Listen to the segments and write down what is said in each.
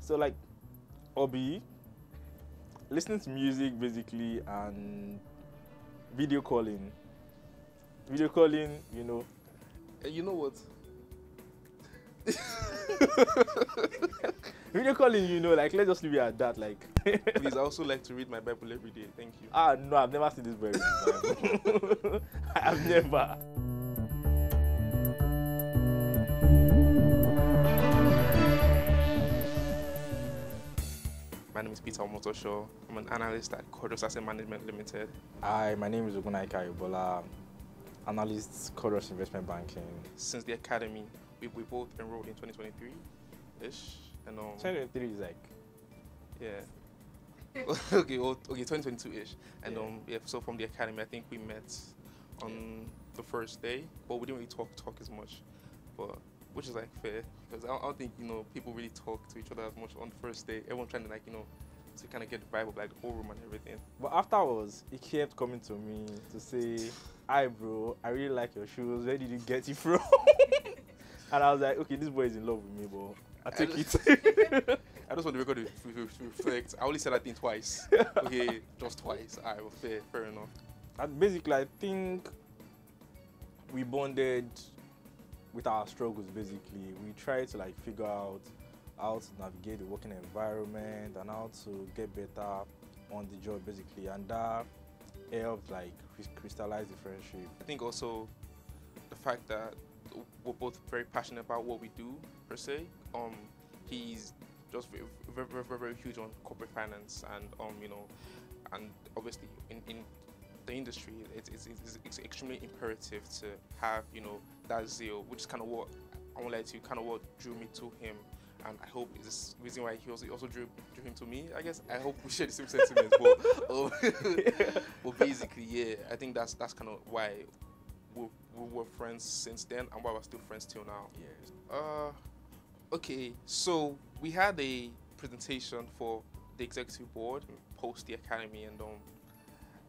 So like hobby, listening to music basically, and video calling. Video calling, you know. You know what? Video calling, you know, like let's just leave it at that. Like Please, I also like to read my Bible every day. Thank you. no, I've never seen this very Bible. I've never. My name is Peter Omotosho. I'm an analyst at Cordros Asset Management Limited. Hi, my name is Ayobola, analyst, Cordros Investment Banking. Since the academy, we both enrolled in 2023-ish. And 2023 is like, yeah. okay, 2022-ish. And Yeah. so from the academy, I think we met on the first day, but we didn't really talk as much. But which is like fair, because I don't think, you know, people really talk to each other as much on the first day. Everyone trying to, like, you know, to kind of get the vibe of like the whole room and everything. but afterwards, he kept coming to me to say, "Hi, bro, I really like your shoes. Where did you get it from?" And I was like, "Okay, this boy is in love with me, but I take it." I just want the record to reflect. I only said that thing twice. Okay, just twice. Alright, well, fair enough. And basically, I think we bonded with our struggles. Basically, we tried to like figure out how to navigate the working environment and how to get better on the job, basically, and that helped like crystallize the friendship. I think also the fact that we're both very passionate about what we do per se. He's just very huge on corporate finance, and you know, and obviously in the industry, it's extremely imperative to have, you know, that zeal, which is kind of what I won't lie to you, kind of what drew me to him. And I hope it's the reason why he also drew him to me. I guess I hope we share the same sentiments. But basically, yeah, I think that's kind of why we were friends since then, and why we're still friends till now. Yeah. Okay, so we had a presentation for the executive board post the academy, and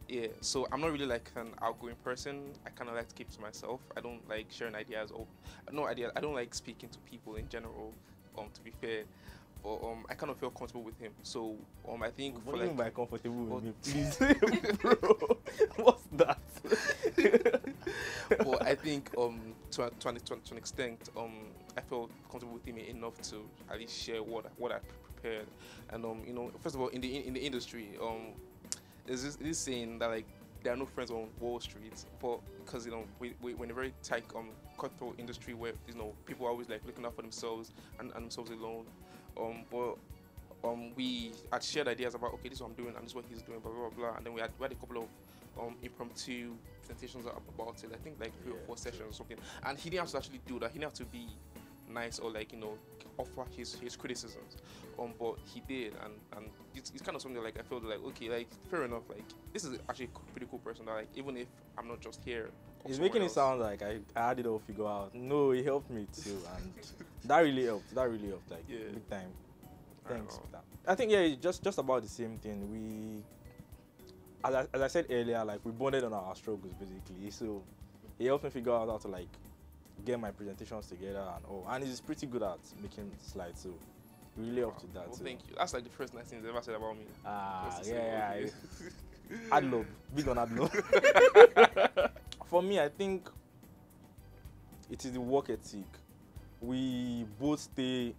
yeah, so I'm not really like an outgoing person. I kind of like to keep to myself. I don't like sharing ideas, or I don't like speaking to people in general. To be fair, but I kind of feel comfortable with him. So I think What for do you like mean by comfortable with me, please? Bro, what's that? well, I think to an extent I felt comfortable with him enough to at least share what I prepared. And you know, first of all, in the industry, there's this saying that like there are no friends on Wall Street, but because, you know, we're in a very tight cutthroat industry where, you know, people are always like looking out for themselves and themselves alone. But we had shared ideas about, okay, this is what I'm doing and this is what he's doing, blah blah blah, and then we had a couple of impromptu presentations about it. I think like 3 or 4 sessions or something, and he didn't have to actually do that. He didn't have to be nice or like, you know, offer his criticisms, but he did, and it's kind of something like I felt like, okay, like fair enough, like this is actually a pretty cool person that, like, even if I'm not just here, He's making it sound like I had it all figured out. No, he helped me too, and that really helped. Like, Yeah. big time. Thanks for that. I think, yeah, it's just about the same thing. We, as I said earlier, like we bonded on our struggles basically. So he helped me figure out how to like get my presentations together and all. And he's pretty good at making slides, so he really helped with that. Well, too. thank you. That's like the first nice thing he's ever said about me. Just to say, Yeah. okay. Ad love, big on ad love. For me, I think it is the work ethic. We both stay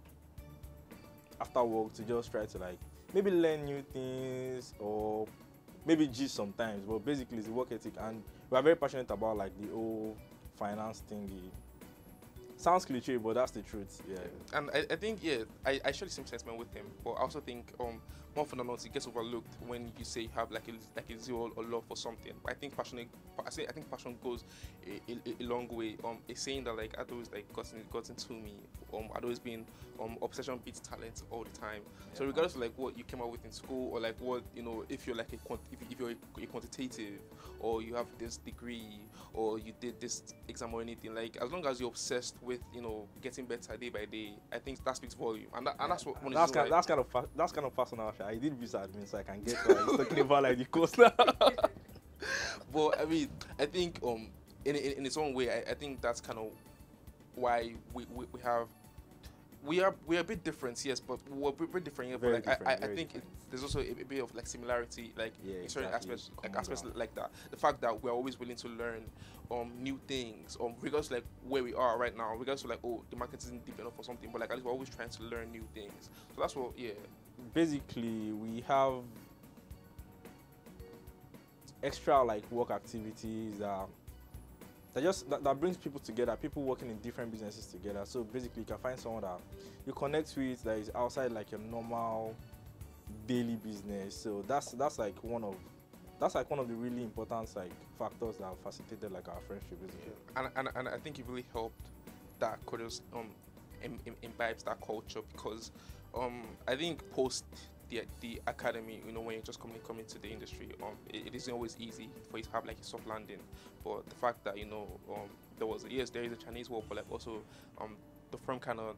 after work to just try to like maybe learn new things or maybe gist sometimes, but basically it's the work ethic, and we are very passionate about like the whole finance thingy. Sounds cliche, but that's the truth. Yeah. And I think, yeah, I share the same sentiment with him, but I also think more often than not it gets overlooked when you say you have like a zeal or love for something. I think passion goes a long way. It's saying that like I'd always like got into me. I'd always been obsession beats talent all the time. So regardless of like what you came out with in school, or like what, you know, if you're like if you're a quantitative, or you have this degree, or you did this exam or anything, like as long as you're obsessed with, you know, getting better day by day, I think that speaks volume, and that's what That's kind of personal. I did visa admin, so I can get what he's talking about like the course now. But I mean, I think in its own way, I think that's kind of why we have we are a bit different, yes, but we're a bit different here. But Very like different, I very think different. there's also a bit of like similarity, like Yeah, in certain exactly. aspects, Common ground. like that. The fact that we're always willing to learn new things, regardless like where we are right now, regardless of like, oh, the market isn't deep enough or something, but like at least we're always trying to learn new things. So that's what, yeah. Basically, we have extra like work activities that brings people together, people working in different businesses together. So basically, you can find someone that you connect with that is outside like your normal daily business. So that's like one of the really important like factors that have facilitated like our friendship, basically. And I think it really helped that Cordros imbibes that culture, because I think post the academy, when you're just coming to the industry, it isn't always easy for you to have like a soft landing. But the fact that there is a Chinese wall, but like also the firm kind of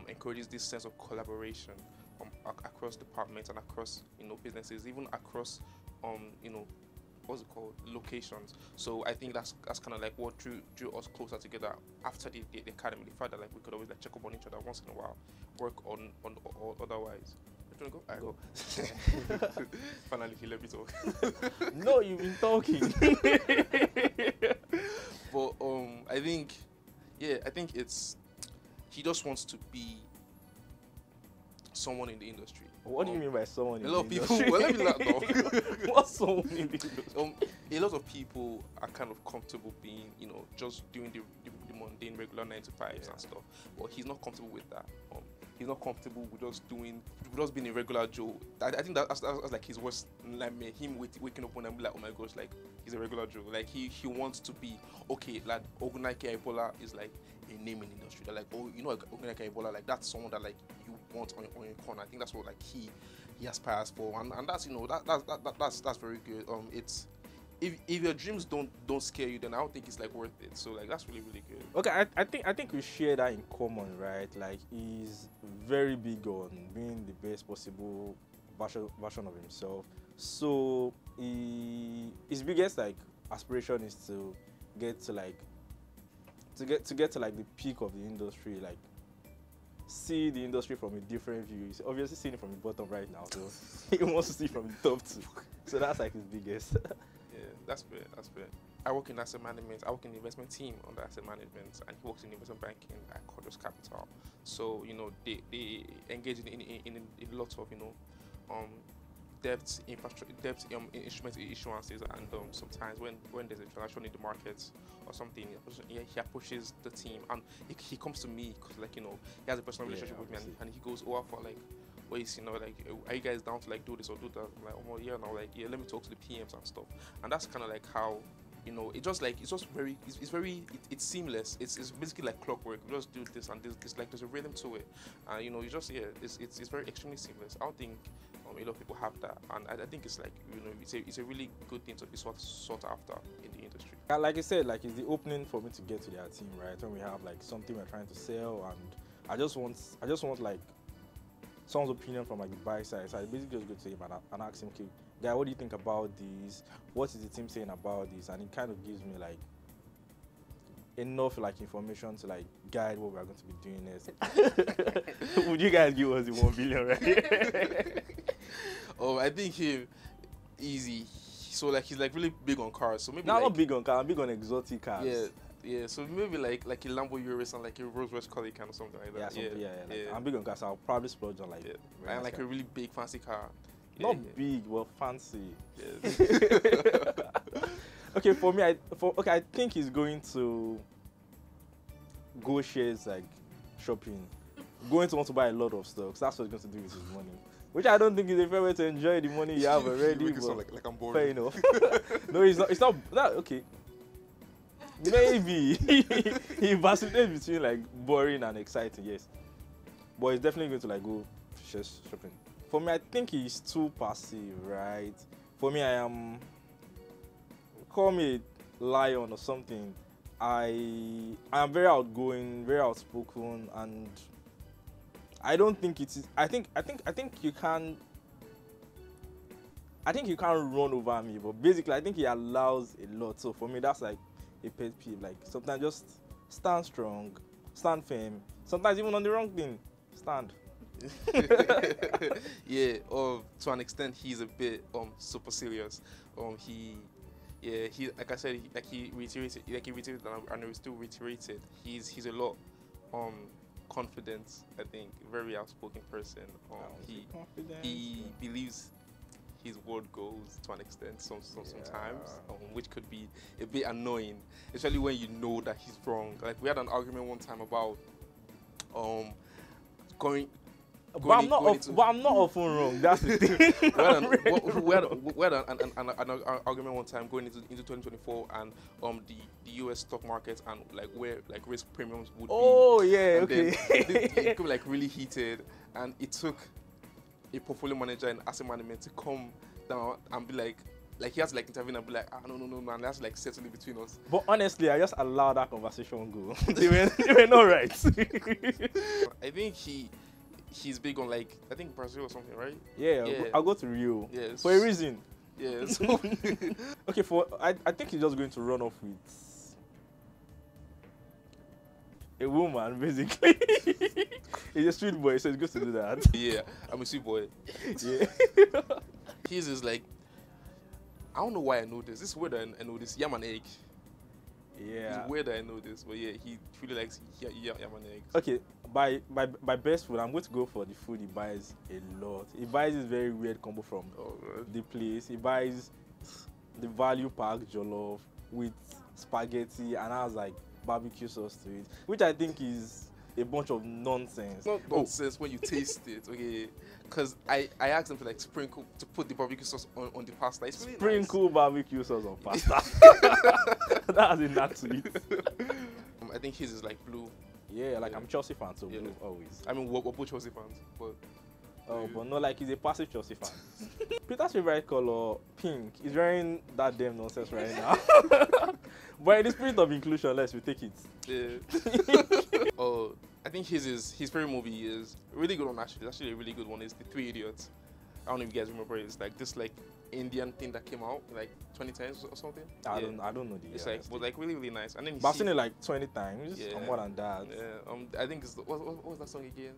encourages this sense of collaboration across departments and across businesses, even across what's it called, locations. So I think that's kind of like what drew us closer together after the academy. The fact that like we could always like check up on each other once in a while, work on or otherwise. You want to go? I go. Finally, he let me talk. No, you've been talking. But I think it's he just wants to be someone in the industry. What do you mean by someone in a lot the of people? industry? Well, let me not know. What's someone in the industry? A lot of people are kind of comfortable being, just doing the mundane, regular 9 to 5s and stuff. But he's not comfortable with that. He's not comfortable with just being a regular Joe. I think that's like his worst nightmare. Him waking up one and be like, oh my gosh, like he's a regular Joe. Like he wants to be okay. Like Ayobola is like a name in the industry. They're like, oh, Ayobola, like that's someone that like you want on your corner. I think that's what like he aspires for, and that's that's very good. It's if your dreams don't scare you, then I don't think it's like worth it. So like that's really good. Okay, I think we share that in common, right? Like he's very big on being the best possible version of himself. So his biggest like aspiration is to get to the peak of the industry, like see the industry from a different view. He's obviously seeing it from the bottom right now, so he wants to see it from the top too. So that's like his biggest. Yeah, that's fair. I work in asset management. I work in the investment team on the asset management, and he works in investment banking at Cordros Capital. So they engage in a lot of debt instrument issuances, and sometimes when there's a transaction in the market or something, he approaches the team, and he comes to me because like he has a personal relationship with me, and he goes over for like, ways, like, are you guys down to like do this or do that? I'm like, oh yeah, now like yeah, let me talk to the PMs and stuff. And that's kind of like how it's seamless. It's basically like clockwork. We just do this and this like there's a rhythm to it. It's very extremely seamless. I don't think a lot of people have that, and I think it's like it's a really good thing to be sought after in the industry. Like I said, like it's the opening for me to get to their team, right? When we have like something we're trying to sell, and I just want like someone's opinion from like the buy side. So I basically just go to him and ask him, okay, guy, what do you think about this? What is the team saying about this? And it kind of gives me like enough like information to like guide what we're going to be doing next. Would you guys give us the 1 billion, right? Oh, I think him easy. So like he's like really big on cars. So maybe no, not big on cars. I'm big on exotic cars. Yeah. So maybe like a Lambo Urus and like a Rolls Royce Calican or something like that. Yeah. I'm big on cars. So I'll probably splurge on like and like a really big fancy car. Not big, well, fancy. Yeah. Okay, for me, I think he's going to go shares like shopping. Going to want to buy a lot of stocks. That's what he's going to do with his money. Which I don't think is a fair way to enjoy the money you have already. Make it sound like I'm boring. Fair enough. No, it's not. It's not. Okay. Maybe he vacillates between like boring and exciting. Yes, but he's definitely going to like go shares shopping. For me, I think he's too passive, right? For me, I am. Call me a lion or something. I am very outgoing, very outspoken, and I don't think it is. I think you can. I think you can't run over me, but basically, I think he allows a lot. So for me, that's like a pet peeve. Like sometimes just stand strong, stand firm. Sometimes even on the wrong thing, Stand. Yeah, to an extent, he's a bit super serious. He like I said, he reiterated, and he still reiterated. He's a lot confident. I think very outspoken person. He believes his word goes to an extent sometimes, which could be a bit annoying, especially when you know that he's wrong. Like we had an argument one time about going. But I'm not often wrong. That's the thing. we had an argument one time going into 2024 and the US stock market and like where like risk premiums would be. Oh yeah, and okay. It became like really heated, and it took a portfolio manager in asset management to come down and be like he has to like intervene and be like, no, man, that's like settle it between us. But honestly, I just allowed that conversation go. they were not right. I think he's big on like I think Brazil or something, right? Yeah. I'll go to Rio. Yes. For a reason. Yeah. Okay, I think he's just going to run off with a woman, basically. He's a sweet boy, so it's good to do that. Yeah, I'm a sweet boy. Yeah. His is like, I don't know why I know this. This is weird that I know this. Yam and egg. Yeah. It's weird that I know this, but yeah, he really likes yam and egg. Okay, by best food, I'm going to go for the food he buys a lot. He buys this very weird combo from the place. He buys the value pack jollof with spaghetti and has like barbecue sauce to it, which I think is a bunch of nonsense. Not nonsense when you taste it, okay? Because I asked him to like sprinkle to put the barbecue sauce on the pasta. It's really sprinkle nice. Barbecue sauce on pasta. That's a nut to it. I think his is like blue. Yeah, like I'm Chelsea fan, so blue always. I mean, we're both Chelsea fans, but. But not like he's a passive Chelsea fan. Peter's favorite color, pink. He's wearing that damn nonsense right now. But in the spirit of inclusion, we take it. Yeah. I think his favorite movie is really good one actually. It's actually a really good one. Is The Three Idiots. I don't know if you guys remember it. It's like this like Indian thing that came out like 2010 or something. I don't know the. It's like was like really really nice. And then I've seen it like 20 times or more than that. Yeah. I think it's what was that song again?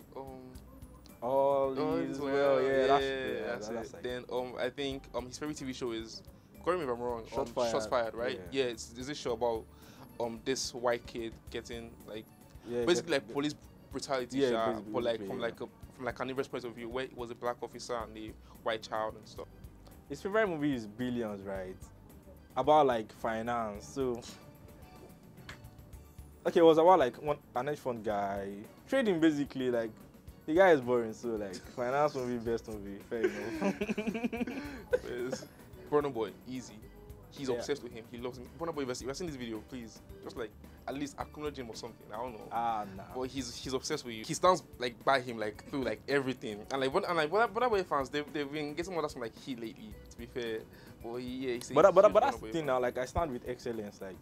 All is well. Yeah, that's it. like Then I think his favorite TV show is, correct me if I'm wrong. Shots Fired, right? Yeah. It's this show about this white kid getting like basically like police brutality, but like from like an inverse point of view, where it was a black officer and the white child and stuff. His favorite movie is Billions, right? About like finance. So okay, it was about like an hedge fund guy trading basically like. The guy is boring, so like finance movie, best movie, fair enough. Burna Boy, easy. He's obsessed with him. He loves him. Burna Boy, if you've seen this video, please just like at least acknowledge him or something. I don't know. Nah. But he's obsessed with you. He stands like by him like through like everything. And like Burna Boy fans, they've been getting more of that from like he lately. To be fair, but he's but that's the thing now. Like I stand with excellence. Like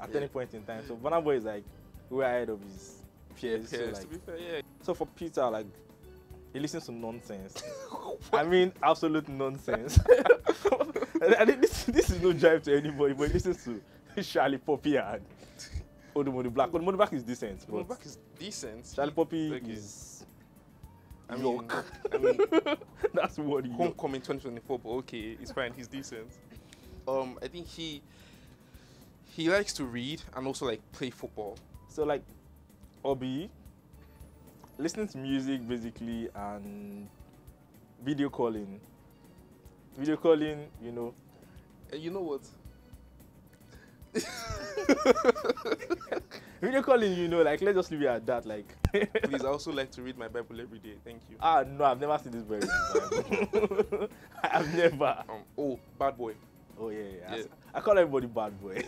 at any point in time. So Burna Boy is like way ahead of his peers. So, like, to be fair, so for Peter, like he listens to nonsense. I mean, absolute nonsense. I think this is no jive to anybody, but he listens to Charlie Poppy and Odumodu Black. Odumodu Black is decent. Odumodu Black is decent. Charlie Poppy is. I mean, that's what he. Homecoming 2024, but okay, it's fine. He's decent. I think he likes to read and also like play football. So like, hobby, listening to music basically, and video calling. Video calling, you know. You know what? Video calling, you know, like let's just leave it at that. Like, please, I also like to read my Bible every day. Thank you. No, I've never seen this boy read his Bible. I've never. Bad boy. Oh yeah. I call everybody bad boy.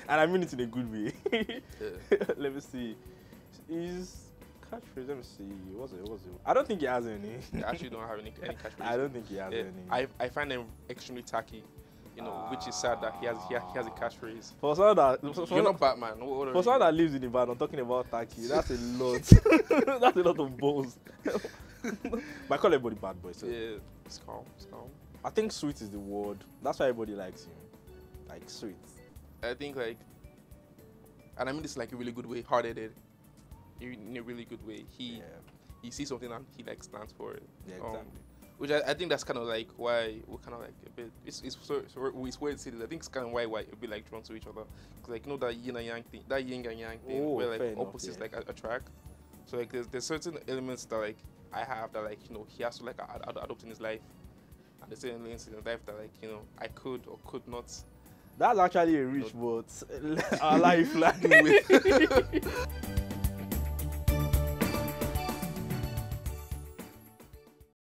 And I mean it in a good way. Let me see. His catchphrase, let me see. What's it? I don't think he has any. I actually don't have any catchphrase. I don't think he has any. I find them extremely tacky. You know, which is sad that he has a catchphrase. For someone that you're not Batman. For someone that lives in Ibadan, I'm talking about tacky. That's a lot. That's a lot of balls. But I call everybody bad boy. So. Yeah, it's calm. I think sweet is the word. That's why everybody likes him. Like sweet. I think like, and I mean this like a really good way, hard-headed. in a really good way. He sees something and he like stands for it. Yeah, exactly. Which I think that's kind of like why we're kind of like a bit. It's weird to say this. I think it's kind of why we're a bit like drawn to each other. 'Cause, like, you know, that yin and yang thing, that yin and yang thing, where like fair enough, opposites yeah. like attract. So like there's certain elements that like I have that like, you know, he has to like adopt in his life, and there's certain elements in his life that like, you know, I could or could not. That's actually a rich, but our life like with.